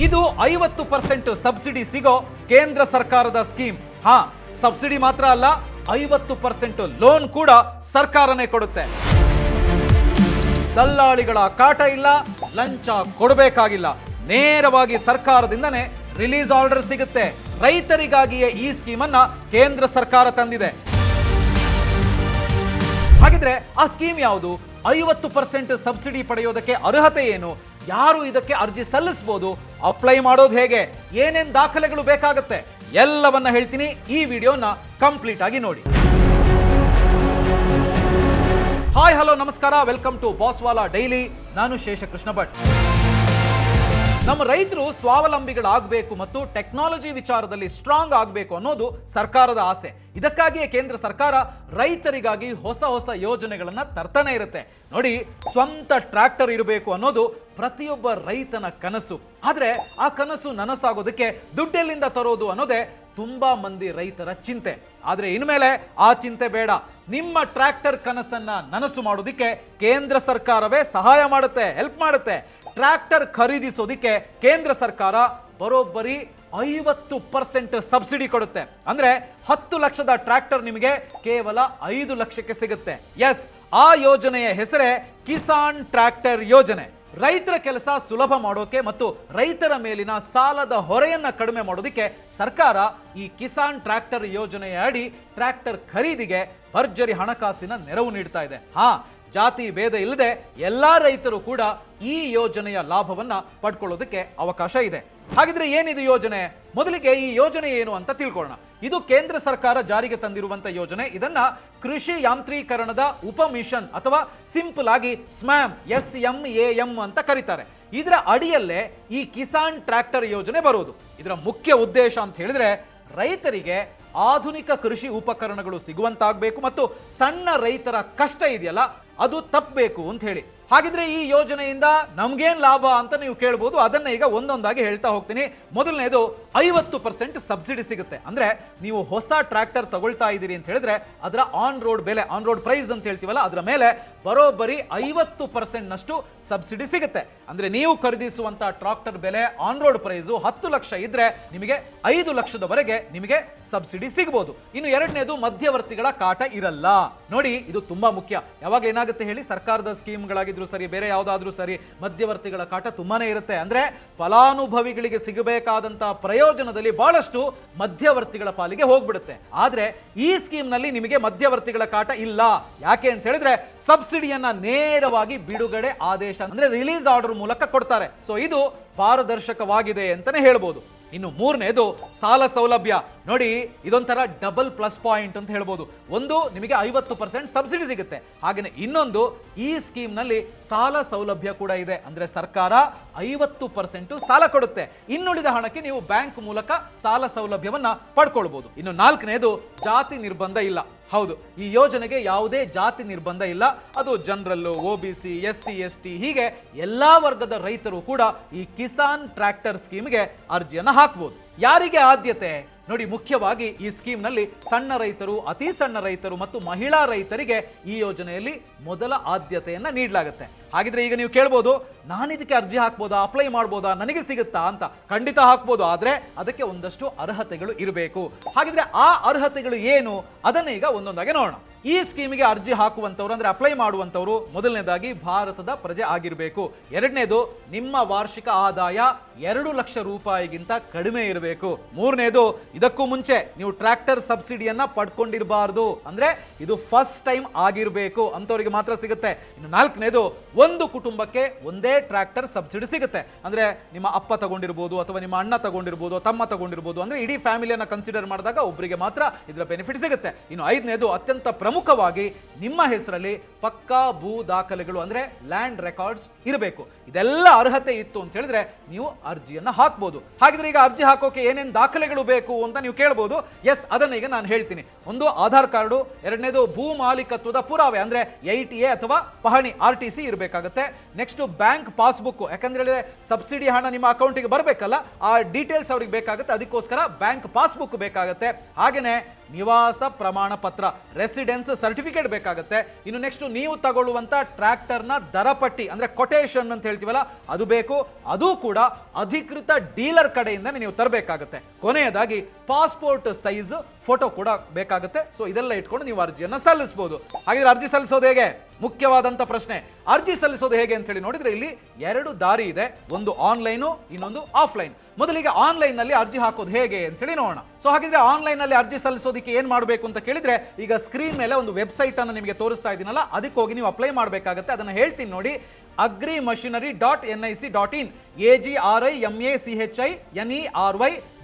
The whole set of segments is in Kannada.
ಇದು 50% ಸಬ್ಸಿಡಿ ಸಿಗೋ ಕೇಂದ್ರ ಸರ್ಕಾರದ ಸ್ಕೀಮ್. ಸಬ್ಸಿಡಿ ಮಾತ್ರ ಅಲ್ಲ, 50% ಲೋನ್ ಕೂಡ ಸರ್ಕಾರನೇ ಕೊಡುತ್ತೆ. ದಲ್ಲಾಳಿಗಳ ಕಾಟ ಇಲ್ಲ, ಲಂಚ ಕೊಡಬೇಕಾಗಿಲ್ಲ, ನೇರವಾಗಿ ಸರ್ಕಾರದಿಂದನೇ ರಿಲೀಸ್ ಆರ್ಡರ್ ಸಿಗುತ್ತೆ. ರೈತರಿಗಾಗಿಯೇ ಈ ಸ್ಕೀಮ್ ಅನ್ನ ಕೇಂದ್ರ ಸರ್ಕಾರ ತಂದಿದೆ. ಹಾಗಿದ್ರೆ ಆ ಸ್ಕೀಮ್ ಯಾವುದು? 50% ಸಬ್ಸಿಡಿ ಪಡೆಯೋದಕ್ಕೆ ಅರ್ಹತೆ ಏನು? ಯಾರು ಇದಕ್ಕೆ ಅರ್ಜಿ ಸಲ್ಲಿಸಬಹುದು? ಅಪ್ಲೈ ಮಾಡೋದು ಹೇಗೆ? ಏನೇನ್ ದಾಖಲೆಗಳು ಬೇಕಾಗುತ್ತೆ? ಎಲ್ಲವನ್ನ ಹೇಳ್ತೀನಿ. ಈ ವಿಡಿಯೋನ ಕಂಪ್ಲೀಟ್ ಆಗಿ ನೋಡಿ. ಹಾಯ್ ಹಲೋ ನಮಸ್ಕಾರ, ವೆಲ್ಕಮ್ ಟು ಬಾಸ್ವಾಲಾ ಡೈಲಿ. ನಾನು ಶೇಷಕೃಷ್ಣ ಭಟ್. ನಮ್ಮ ರೈತರು ಸ್ವಾವಲಂಬಿಗಳಾಗಬೇಕು ಮತ್ತು ಟೆಕ್ನಾಲಜಿ ವಿಚಾರದಲ್ಲಿ ಸ್ಟ್ರಾಂಗ್ ಆಗಬೇಕು ಅನ್ನೋದು ಸರ್ಕಾರದ ಆಸೆ. ಇದಕ್ಕಾಗಿಯೇ ಕೇಂದ್ರ ಸರ್ಕಾರ ರೈತರಿಗಾಗಿ ಹೊಸ ಹೊಸ ಯೋಜನೆಗಳನ್ನ ತರ್ತಾನೆ ಇರುತ್ತೆ. ನೋಡಿ, ಸ್ವಂತ ಟ್ರ್ಯಾಕ್ಟರ್ ಇರಬೇಕು ಅನ್ನೋದು ಪ್ರತಿಯೊಬ್ಬ ರೈತನ ಕನಸು. ಆದ್ರೆ ಆ ಕನಸು ನನಸಾಗೋದಕ್ಕೆ ದುಡ್ಡೆಲ್ಲಿಂದ ತರೋದು ಅನ್ನೋದೇ ತುಂಬಾ ಮಂದಿ ರೈತರ ಚಿಂತೆ. ಆದ್ರೆ ಇನ್ಮೇಲೆ ಆ ಚಿಂತೆ ಬೇಡ. ನಿಮ್ಮ ಟ್ರ್ಯಾಕ್ಟರ್ ಕನಸನ್ನ ನನಸು ಮಾಡೋದಿಕ್ಕೆ ಕೇಂದ್ರ ಸರ್ಕಾರವೇ ಸಹಾಯ ಮಾಡುತ್ತೆ, ಹೆಲ್ಪ್ ಮಾಡುತ್ತೆ. ಟ್ರ್ಯಾಕ್ಟರ್ ಖರೀದಿಸೋದಿಕ್ಕೆ ಕೇಂದ್ರ ಸರ್ಕಾರ ಬರೋಬ್ಬರಿ 50% ಸಬ್ಸಿಡಿ ಕೊಡುತ್ತೆ. ಅಂದ್ರೆ 10 ಲಕ್ಷದ ಟ್ರ್ಯಾಕ್ಟರ್ ನಿಮಗೆ ಕೇವಲ 5 ಲಕ್ಷಕ್ಕೆ ಸಿಗುತ್ತೆ. ಎಸ್, ಆ ಯೋಜನೆಯ ಹೆಸರೇ ಕಿಸಾನ್ ಟ್ರ್ಯಾಕ್ಟರ್ ಯೋಜನೆ. ರೈತರ ಕೆಲಸ ಸುಲಭ ಮಾಡೋಕೆ ಮತ್ತು ರೈತರ ಮೇಲಿನ ಸಾಲದ ಹೊರೆಯನ್ನ ಕಡಿಮೆ ಮಾಡೋದಕ್ಕೆ ಸರ್ಕಾರ ಈ ಕಿಸಾನ್ ಟ್ರ್ಯಾಕ್ಟರ್ ಯೋಜನೆಯ ಅಡಿ ಟ್ರ್ಯಾಕ್ಟರ್ ಖರೀದಿಗೆ ಭರ್ಜರಿ ಹಣಕಾಸಿನ ನೆರವು ನೀಡ್ತಾ ಇದೆ. ಜಾತಿ ಭೇದ ಇಲ್ಲದೆ ಎಲ್ಲಾ ರೈತರು ಕೂಡ ಈ ಯೋಜನೆಯ ಲಾಭವನ್ನ ಪಡ್ಕೊಳ್ಳೋದಕ್ಕೆ ಅವಕಾಶ ಇದೆ. ಹಾಗಿದ್ರೆ ಏನಿದು ಯೋಜನೆ? ಮೊದಲಿಗೆ ಈ ಯೋಜನೆ ಏನು ಅಂತ ತಿಳ್ಕೊಳ್ಳೋಣ. ಇದು ಕೇಂದ್ರ ಸರ್ಕಾರ ಜಾರಿಗೆ ತಂದಿರುವಂತ ಯೋಜನೆ. ಇದನ್ನ ಕೃಷಿ ಯಾಂತ್ರೀಕರಣದ ಉಪ ಮಿಷನ್ ಅಥವಾ ಸಿಂಪಲ್ ಆಗಿ ಸ್ಮ್ಯಾಮ್, SMAM ಅಂತ ಕರೀತಾರೆ. ಇದರ ಅಡಿಯಲ್ಲೇ ಈ ಕಿಸಾನ್ ಟ್ರ್ಯಾಕ್ಟರ್ ಯೋಜನೆ ಬರುವುದು. ಇದರ ಮುಖ್ಯ ಉದ್ದೇಶ ಅಂತ ಹೇಳಿದ್ರೆ ರೈತರಿಗೆ ಆಧುನಿಕ ಕೃಷಿ ಉಪಕರಣಗಳು ಸಿಗುವಂತಾಗಬೇಕು ಮತ್ತು ಸಣ್ಣ ರೈತರ ಕಷ್ಟ ಇದೆಯಲ್ಲ ಅದು ತಪ್ಪಬೇಕು ಅಂತ ಹೇಳಿ. ಹಾಗಿದ್ರೆ ಈ ಯೋಜನೆಯಿಂದ ನಮ್ಗೇನ್ ಲಾಭ ಅಂತ ನೀವು ಕೇಳ್ಬೋದು. ಅದನ್ನ ಈಗ ಒಂದೊಂದಾಗಿ ಹೇಳ್ತಾ ಹೋಗ್ತೀನಿ. ಮೊದಲನೇದು 50% ಸಬ್ಸಿಡಿ ಸಿಗುತ್ತೆ. ಅಂದ್ರೆ ನೀವು ಹೊಸ ಟ್ರ್ಯಾಕ್ಟರ್ ತಗೊಳ್ತಾ ಇದ್ದೀರಿ ಅಂತ ಹೇಳಿದ್ರೆ ಅದರ ಆನ್ ರೋಡ್ ಬೆಲೆ, ಆನ್ ರೋಡ್ ಪ್ರೈಸ್ ಅಂತ ಹೇಳ್ತೀವಲ್ಲ, ಅದರ ಮೇಲೆ ಬರೋಬ್ಬರಿ 50% ನಷ್ಟು ಸಬ್ಸಿಡಿ ಸಿಗುತ್ತೆ. ಅಂದ್ರೆ ನೀವು ಖರೀದಿಸುವಂತ ಟ್ರಾಕ್ಟರ್ ಬೆಲೆ ಆನ್ ರೋಡ್ ಪ್ರೈಸ್ 10 ಲಕ್ಷ ಇದ್ರೆ ನಿಮಗೆ 5 ಲಕ್ಷದವರೆಗೆ ನಿಮಗೆ ಸಬ್ಸಿಡಿ ಸಿಗಬಹುದು. ಇನ್ನು ಎರಡನೇದು ಮಧ್ಯವರ್ತಿಗಳ ಕಾಟ ಇರಲ್ಲ. ನೋಡಿ, ಇದು ತುಂಬಾ ಮುಖ್ಯ. ಯಾವಾಗ ಏನಾಗುತ್ತೆ ಹೇಳಿ, ಸರ್ಕಾರದ ಸ್ಕೀಮ್ಗಳಾಗಿದ್ರು ಸರಿ, ಬೇರೆ ಯಾವ್ದಾದ್ರೂ ಸರಿ, ಮಧ್ಯವರ್ತಿಗಳ ಕಾಟ ತುಂಬಾನೇ ಇರುತ್ತೆ. ಅಂದ್ರೆ ಫಲಾನುಭವಿಗಳಿಗೆ ಸಿಗಬೇಕಾದಂತಹ ಪ್ರಯೋಜನದಲ್ಲಿ ಬಹಳಷ್ಟು ಮಧ್ಯವರ್ತಿಗಳ ಪಾಲಿಗೆ ಹೋಗ್ಬಿಡುತ್ತೆ. ಆದ್ರೆ ಈ ಸ್ಕೀಮ್ ನಲ್ಲಿ ನಿಮಗೆ ಮಧ್ಯವರ್ತಿಗಳ ಕಾಟ ಇಲ್ಲ. ಯಾಕೆ ಅಂತ ಹೇಳಿದ್ರೆ ಸಬ್ಸಿಡಿಯನ್ನ ನೇರವಾಗಿ ಬಿಡುಗಡೆ ಆದೇಶ ಅಂದ್ರೆ ರಿಲೀಸ್ ಆರ್ಡರ್ ಮೂಲಕ ಕೊಡ್ತಾರೆ. ಸೊ ಇದು ಪಾರದರ್ಶಕವಾಗಿದೆ ಅಂತಾನೆ ಹೇಳ್ಬೋದು. ಇನ್ನು ಮೂರನೇದು ಸಾಲ ಸೌಲಭ್ಯ. ನೋಡಿ, ಇದೊಂಥರ ಡಬಲ್ ಪ್ಲಸ್ ಪಾಯಿಂಟ್ ಅಂತ ಹೇಳ್ಬೋದು. ಒಂದು, ನಿಮಗೆ 50% ಸಬ್ಸಿಡಿ ಸಿಗುತ್ತೆ. ಹಾಗೆಯೇ ಇನ್ನೊಂದು, ಈ ಸ್ಕೀಮ್ ನಲ್ಲಿ ಸಾಲ ಸೌಲಭ್ಯ ಕೂಡ ಇದೆ. ಅಂದ್ರೆ ಸರ್ಕಾರ 50% ಸಾಲ ಕೊಡುತ್ತೆ. ಇನ್ನುಳಿದ ಹಣಕ್ಕೆ ನೀವು ಬ್ಯಾಂಕ್ ಮೂಲಕ ಸಾಲ ಸೌಲಭ್ಯವನ್ನ ಪಡ್ಕೊಳ್ಬಹುದು. ಇನ್ನು ನಾಲ್ಕನೇದು, ಜಾತಿ ನಿರ್ಬಂಧ ಇಲ್ಲ. ಹೌದು, ಈ ಯೋಜನೆಗೆ ಯಾವುದೇ ಜಾತಿ ನಿರ್ಬಂಧ ಇಲ್ಲ. ಅದು ಜನರಲ್, OBC, SC, ST ಹೀಗೆ ಎಲ್ಲಾ ವರ್ಗದ ರೈತರು ಕೂಡ ಈ ಕಿಸಾನ್ ಟ್ರ್ಯಾಕ್ಟರ್ ಸ್ಕೀಮ್ಗೆ ಅರ್ಜಿಯನ್ನ ಹಾಕಬಹುದು. ಯಾರಿಗೆ ಆದ್ಯತೆ? ನೋಡಿ, ಮುಖ್ಯವಾಗಿ ಈ ಸ್ಕೀಮ್ ನಲ್ಲಿ ಸಣ್ಣ ರೈತರು, ಅತಿ ಸಣ್ಣ ರೈತರು ಮತ್ತು ಮಹಿಳಾ ರೈತರಿಗೆ ಈ ಯೋಜನೆಯಲ್ಲಿ ಮೊದಲ ಆದ್ಯತೆಯನ್ನ ನೀಡಲಾಗುತ್ತೆ. ಹಾಗಿದ್ರೆ ಈಗ ನೀವು ಕೇಳ್ಬೋದು, ನಾನು ಇದಕ್ಕೆ ಅರ್ಜಿ ಹಾಕ್ಬೋದಾ, ಅಪ್ಲೈ ಮಾಡ್ಬೋದಾ, ನನಗೆ ಸಿಗುತ್ತಾ ಅಂತ? ಖಂಡಿತ ಹಾಕ್ಬೋದು. ಆದ್ರೆ ಅದಕ್ಕೆ ಒಂದಷ್ಟು ಅರ್ಹತೆಗಳು ಇರಬೇಕು. ಹಾಗಿದ್ರೆ ಆ ಅರ್ಹತೆಗಳು ಏನು? ಅದನ್ನ ಈಗ ಒಂದೊಂದಾಗಿ ನೋಡೋಣ. ಈ ಸ್ಕೀಮಿಗೆ ಅರ್ಜಿ ಹಾಕುವಂತವ್ರು ಅಂದ್ರೆ ಅಪ್ಲೈ ಮಾಡುವಂತವ್ರು ಮೊದಲನೇದಾಗಿ ಭಾರತದ ಪ್ರಜೆ ಆಗಿರಬೇಕು. ಎರಡನೇದು, ನಿಮ್ಮ ವಾರ್ಷಿಕ ಆದಾಯ 2 ಲಕ್ಷ ರೂಪಾಯಿಗಿಂತ ಕಡಿಮೆ ಇರಬೇಕು. ಮೂರನೇದು, ಇದಕ್ಕೂ ಮುಂಚೆ ನೀವು ಟ್ರ್ಯಾಕ್ಟರ್ ಸಬ್ಸಿಡಿಯನ್ನ ಪಡ್ಕೊಂಡಿರಬಾರ್ದು. ಅಂದ್ರೆ ಇದು ಫಸ್ಟ್ ಟೈಮ್ ಆಗಿರಬೇಕು, ಅಂತವರಿಗೆ ಮಾತ್ರ ಸಿಗುತ್ತೆ. ಇನ್ನು ನಾಲ್ಕನೇದು, ಒಂದು ಕುಟುಂಬಕ್ಕೆ ಒಂದೇ ಟ್ರ್ಯಾಕ್ಟರ್ ಸಬ್ಸಿಡಿ ಸಿಗುತ್ತೆ. ಅಂದ್ರೆ ನಿಮ್ಮ ಅಪ್ಪ ತಗೊಂಡಿರ್ಬೋದು ಅಥವಾ ನಿಮ್ಮ ಅಣ್ಣ ತಗೊಂಡಿರ್ಬೋದು, ತಮ್ಮ ತಗೊಂಡಿರ್ಬೋದು. ಅಂದ್ರೆ ಇಡೀ ಫ್ಯಾಮಿಲಿಯನ್ನ ಕನ್ಸಿಡರ್ ಮಾಡಿದಾಗ ಒಬ್ಬರಿಗೆ ಮಾತ್ರ ಇದರ ಬೆನಿಫಿಟ್ ಸಿಗುತ್ತೆ. ಇನ್ನು ಐದನೇದು, ಅತ್ಯಂತ ಪ್ರಮುಖವಾಗಿ ನಿಮ್ಮ ಹೆಸರಲ್ಲಿ ಪಕ್ಕಾ ಭೂ ದಾಖಲೆಗಳು ಅಂದ್ರೆ ಲ್ಯಾಂಡ್ ರೆಕಾರ್ಡ್ಸ್ ಇರಬೇಕು. ಇದೆಲ್ಲ ಅರ್ಹತೆ ಇತ್ತು ಅಂತ ಹೇಳಿದ್ರೆ ನೀವು ಅರ್ಜಿಯನ್ನ ಹಾಕಬಹುದು. ಹಾಗಿದ್ರೆ ಈಗ ಅರ್ಜಿ ಹಾಕೋಕೆ ಏನೇನು ದಾಖಲೆಗಳು ಬೇಕು ಅಂತ ನೀವು ಕೇಳಬಹುದು. ಎಸ್, ಅದನ್ನ ಈಗ ನಾನು ಹೇಳ್ತೀನಿ. ಒಂದು, ಆಧಾರ್ ಕಾರ್ಡು. ಎರಡನೇದು, ಭೂ ಮಾಲೀಕತ್ವದ ಪುರಾವೆ ಅಂದ್ರೆ 8A ಅಥವಾ ಪಹಣಿ RTC ಇರಬೇಕು. ಬೇಕಾಗುತ್ತೆ. ನೆಕ್ಸ್ಟ್ ಬ್ಯಾಂಕ್ ಪಾಸ್ಬುಕ್, ಯಾಕಂದ್ರೆ ಹೇಳಿದ್ರೆ ಸಬ್ಸಿಡಿ ಹಣ ನಿಮ್ಮ ಅಕೌಂಟಿಗೆ ಬರಬೇಕಲ್ಲ, ಆ ಡೀಟೇಲ್ಸ್ ಅವ್ರಿಗೆ ಬೇಕಾಗುತ್ತೆ, ಅದಕ್ಕೋಸ್ಕರ ಬ್ಯಾಂಕ್ ಪಾಸ್ಬುಕ್ ಬೇಕಾಗುತ್ತೆ. ಹಾಗೇನೆ ನಿವಾಸ ಪ್ರಮಾಣ ಪತ್ರ, ರೆಸಿಡೆನ್ಸ್ ಸರ್ಟಿಫಿಕೇಟ್ ಬೇಕಾಗುತ್ತೆ. ಇನ್ನು ನೆಕ್ಸ್ಟ್ ನೀವು ತಗೊಳ್ಳುವಂತ ಟ್ರ್ಯಾಕ್ಟರ್ನ ದರಪಟ್ಟಿ ಅಂದ್ರೆ ಕೊಟೇಶನ್ ಅಂತ ಹೇಳ್ತೀವಲ್ಲ, ಅದು ಬೇಕು. ಅದು ಕೂಡ ಅಧಿಕೃತ ಡೀಲರ್ ಕಡೆಯಿಂದ ನೀವು ತರಬೇಕಾಗುತ್ತೆ. ಕೊನೆಯದಾಗಿ ಪಾಸ್ಪೋರ್ಟ್ ಸೈಜ್ ಫೋಟೋ ಕೂಡ ಬೇಕಾಗುತ್ತೆ. ಸೊ ಇದೆಲ್ಲ ಇಟ್ಕೊಂಡು ನೀವು ಅರ್ಜಿಯನ್ನ ಸಲ್ಲಿಸಬಹುದು. ಹಾಗಿದ್ರೆ ಅರ್ಜಿ ಸಲ್ಲಿಸೋದು ಹೇಗೆ? ಮುಖ್ಯವಾದಂತ ಪ್ರಶ್ನೆ. ಅರ್ಜಿ ಸಲ್ಲಿಸೋದು ಹೇಗೆ ಅಂತ ಹೇಳಿ ನೋಡಿದ್ರೆ ಇಲ್ಲಿ 2 ದಾರಿ ಇದೆ, ಒಂದು ಆನ್ಲೈನು, ಇನ್ನೊಂದು ಆಫ್ಲೈನ್. ಮೊದಲಿಗೆ ಆನ್ಲೈನ್ ನಲ್ಲಿ ಅರ್ಜಿ ಹಾಕೋದು ಹೇಗೆ ಅಂತ ಹೇಳಿ ನೋಡೋಣ. ಸೊ ಹಾಗಿದ್ರೆ ಆನ್ಲೈನ್ ನಲ್ಲಿ ಅರ್ಜಿ ಸಲ್ಲಿಸೋದಕ್ಕೆ ಏನ್ ಮಾಡಬೇಕು ಅಂತ ಕೇಳಿದ್ರೆ, ಈಗ ಸ್ಕ್ರೀನ್ ಮೇಲೆ ಒಂದು ವೆಬ್ಸೈಟ್ ಅನ್ನು ನಿಮಗೆ ತೋರಿಸ್ತಾ ಇದ್ದೀನಲ್ಲ, ಅದಕ್ಕೆ ಹೋಗಿ ನೀವು ಅಪ್ಲೈ ಮಾಡಬೇಕಾಗುತ್ತೆ. ಅದನ್ನ ಹೇಳ್ತೀನಿ ನೋಡಿ, agrimachinery.nic.in,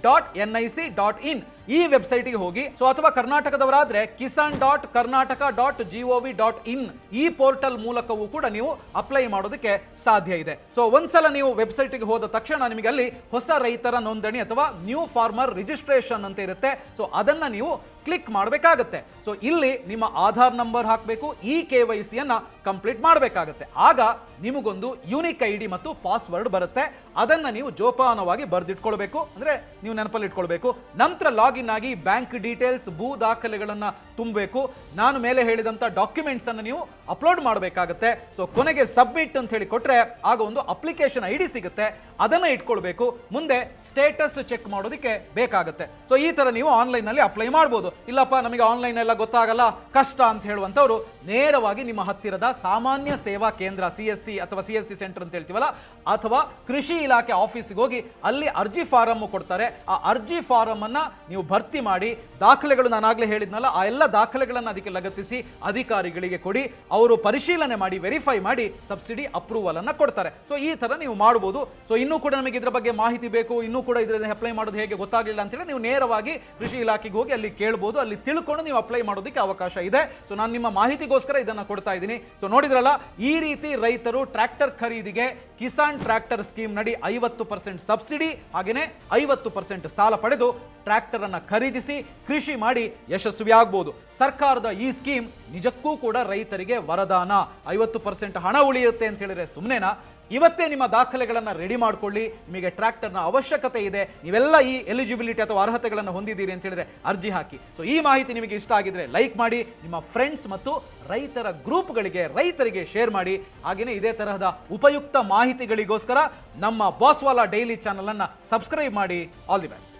agrimachinery.nic.in ಈ ವೆಬ್ಸೈಟ್ಗೆ ಹೋಗಿ. ಸೊ ಅಥವಾ ಕರ್ನಾಟಕದವರಾದ್ರೆ kisan.karnataka.gov.in ಈ ಪೋರ್ಟಲ್ ಮೂಲಕವೂ ಕೂಡ ನೀವು ಅಪ್ಲೈ ಮಾಡೋದಕ್ಕೆ ಸಾಧ್ಯ ಇದೆ. ಸೊ ಒಂದ್ಸಲ ನೀವು ವೆಬ್ಸೈಟ್ಗೆ ಹೋದ ತಕ್ಷಣ ನಿಮಗೆ ಅಲ್ಲಿ ಹೊಸ ರೈತರ ನೋಂದಣಿ ಅಥವಾ ನ್ಯೂ ಫಾರ್ಮರ್ ರಿಜಿಸ್ಟ್ರೇಷನ್ ಅಂತ ಇರುತ್ತೆ. ಸೊ ಅದನ್ನ ನೀವು ಕ್ಲಿಕ್ ಮಾಡಬೇಕಾಗುತ್ತೆ. ಸೊ ಇಲ್ಲಿ ನಿಮ್ಮ ಆಧಾರ್ ನಂಬರ್ ಹಾಕಬೇಕು, ಈ KYC ಅನ್ನ ಕಂಪ್ಲೀಟ್ ಮಾಡಬೇಕಾಗುತ್ತೆ. ಆಗ ನಿಮಗೊಂದು ಯೂನಿಕ್ ID ಮತ್ತು ಪಾಸ್ವರ್ಡ್ ಬರುತ್ತೆ. ಅದನ್ನ ನೀವು ಜೋಪಾನವಾಗಿ ಬರೆದಿಟ್ಕೊಳ್ಬೇಕು, ಅಂದ್ರೆ ನೀವು ನೆನಪಲ್ಲಿ ಇಟ್ಕೊಳ್ಬೇಕು. ನಂತರ ಲಾಗಿನ್ ಆಗಿ ಬ್ಯಾಂಕ್ ಡೀಟೇಲ್ಸ್, ಭೂ ದಾಖಲೆಗಳನ್ನ ತುಂಬಬೇಕು. ನಾನು ಮೇಲೆ ಹೇಳಿದಂತ ಡಾಕ್ಯುಮೆಂಟ್ಸ್ ಅನ್ನು ನೀವು ಅಪ್ಲೋಡ್ ಮಾಡಬೇಕಾಗುತ್ತೆ. ಸೊ ಕೊನೆಗೆ ಸಬ್ಮಿಟ್ ಅಂತ ಹೇಳಿ ಕೊಟ್ರೆ ಆಗ ಒಂದು ಅಪ್ಲಿಕೇಶನ್ ID ಸಿಗುತ್ತೆ, ಅದನ್ನ ಇಟ್ಕೊಳ್ಬೇಕು. ಮುಂದೆ ಸ್ಟೇಟಸ್ ಚೆಕ್ ಮಾಡೋದಕ್ಕೆ ಬೇಕಾಗುತ್ತೆ. ಸೊ ಈ ತರ ನೀವು ಆನ್ಲೈನ್ ನಲ್ಲಿ ಅಪ್ಲೈ ಮಾಡಬಹುದು. ಇಲ್ಲಪ್ಪ ನಮಗೆ ಆನ್ಲೈನ್ ಎಲ್ಲ ಗೊತ್ತಾಗಲ್ಲ, ಕಷ್ಟ ಅಂತ ಹೇಳುವಂತವರು ನೇರವಾಗಿ ನಿಮ್ಮ ಹತ್ತಿರದ ಸಾಮಾನ್ಯ ಸೇವಾ ಕೇಂದ್ರ CSC ಅಥವಾ CSC ಸೆಂಟರ್ ಅಂತ ಹೇಳ್ತೀವಲ್ಲ, ಅಥವಾ ಕೃಷಿ ಇಲಾಖೆ ಆಫೀಸ್ಗೆ ಹೋಗಿ ಅಲ್ಲಿ ಅರ್ಜಿ ಫಾರಂ ಕೊಡ್ತಾರೆ. ಆ ಅರ್ಜಿ ಫಾರಂ ಅನ್ನ ನೀವು ಭರ್ತಿ ಮಾಡಿ, ದಾಖಲೆಗಳು ನಾನಾಗ್ಲೇ ಹೇಳಿದ್ನಲ್ಲ, ಆ ಎಲ್ಲ ದಾಖಲೆಗಳನ್ನು ಅದಕ್ಕೆ ಲಗತ್ತಿಸಿ ಅಧಿಕಾರಿಗಳಿಗೆ ಕೊಡಿ. ಅವರು ಪರಿಶೀಲನೆ ಮಾಡಿ, ವೆರಿಫೈ ಮಾಡಿ ಸಬ್ಸಿಡಿ ಅಪ್ರೂವಲ್ ಅನ್ನ ಕೊಡ್ತಾರೆ. ಸೊ ಈ ತರ ನೀವು ಮಾಡಬಹುದು. ಸೊ ಇನ್ನೂ ಕೂಡ ನಮಗೆ ಇದರ ಬಗ್ಗೆ ಮಾಹಿತಿ ಬೇಕು, ಇನ್ನೂ ಕೂಡ ಇದರಲ್ಲಿ ಅಪ್ಲೈ ಮಾಡೋದು ಹೇಗೆ ಗೊತ್ತಾಗಲಿಲ್ಲ ಅಂತ ಹೇಳಿ ನೀವು ನೇರವಾಗಿ ಕೃಷಿ ಇಲಾಖೆಗೆ ಹೋಗಿ ಅಲ್ಲಿ ಕೇಳಬಹುದು. ಅಲ್ಲಿ ತಿಳ್ಕೊಂಡು ನೀವು ಅಪ್ಲೈ ಮಾಡೋದಕ್ಕೆ ಅವಕಾಶ ಇದೆ. ಸೊ ನಾನು ನಿಮ್ಮ ಮಾಹಿತಿಗೋಸ್ಕರ ಇದನ್ನ ಕೊಡ್ತಾ ಇದ್ದೀನಿ. ಸೊ ನೋಡಿದ್ರಲ್ಲ, ಈ ರೀತಿ ರೈತರು ಟ್ರ್ಯಾಕ್ಟರ್ ಖರೀದಿಗೆ ಕಿಸಾನ್ ಟ್ರ್ಯಾಕ್ಟರ್ ಸ್ಕೀಮ್ ನಡಿ 50% ಸಬ್ಸಿಡಿ ಹಾಗೇನೆ 50% ಸಾಲ ಪಡೆದು ಟ್ರ್ಯಾಕ್ಟರ್ ಅನ್ನ ಖರೀದಿಸಿ ಕೃಷಿ ಮಾಡಿ ಯಶಸ್ವಿ ಆಗಬಹುದು. ಸರ್ಕಾರದ ಈ ಸ್ಕೀಮ್ ನಿಜಕ್ಕೂ ಕೂಡ ರೈತರಿಗೆ ವರದಾನ. 50% ಹಣ ಉಳಿಯುತ್ತೆ ಅಂತ ಹೇಳಿದ್ರೆ ಸುಮ್ಮನೆನಾ? ಇವತ್ತೇ ನಿಮ್ಮ ದಾಖಲೆಗಳನ್ನು ರೆಡಿ ಮಾಡ್ಕೊಳ್ಳಿ. ನಿಮಗೆ ಟ್ರ್ಯಾಕ್ಟರ್ನ ಅವಶ್ಯಕತೆ ಇದೆ, ನೀವೆಲ್ಲ ಈ ಎಲಿಜಿಬಿಲಿಟಿ ಅಥವಾ ಅರ್ಹತೆಗಳನ್ನು ಹೊಂದಿದ್ದೀರಿ ಅಂತ ಹೇಳಿದ್ರೆ ಅರ್ಜಿ ಹಾಕಿ. ಸೊ ಈ ಮಾಹಿತಿ ನಿಮಗೆ ಇಷ್ಟ ಆಗಿದ್ರೆ ಲೈಕ್ ಮಾಡಿ, ನಿಮ್ಮ ಫ್ರೆಂಡ್ಸ್ ಮತ್ತು ರೈತರ ಗ್ರೂಪ್ಗಳಿಗೆ, ರೈತರಿಗೆ ಶೇರ್ ಮಾಡಿ. ಹಾಗೆಯೇ ಇದೇ ತರಹದ ಉಪಯುಕ್ತ ಮಾಹಿತಿಗಳಿಗೋಸ್ಕರ ನಮ್ಮ ಬಾಸ್ವಾಲಾ ಡೈಲಿ ಚಾನಲ್ ಅನ್ನ ಸಬ್ಸ್ಕ್ರೈಬ್ ಮಾಡಿ. All the best.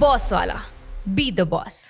Bosswala, be the boss.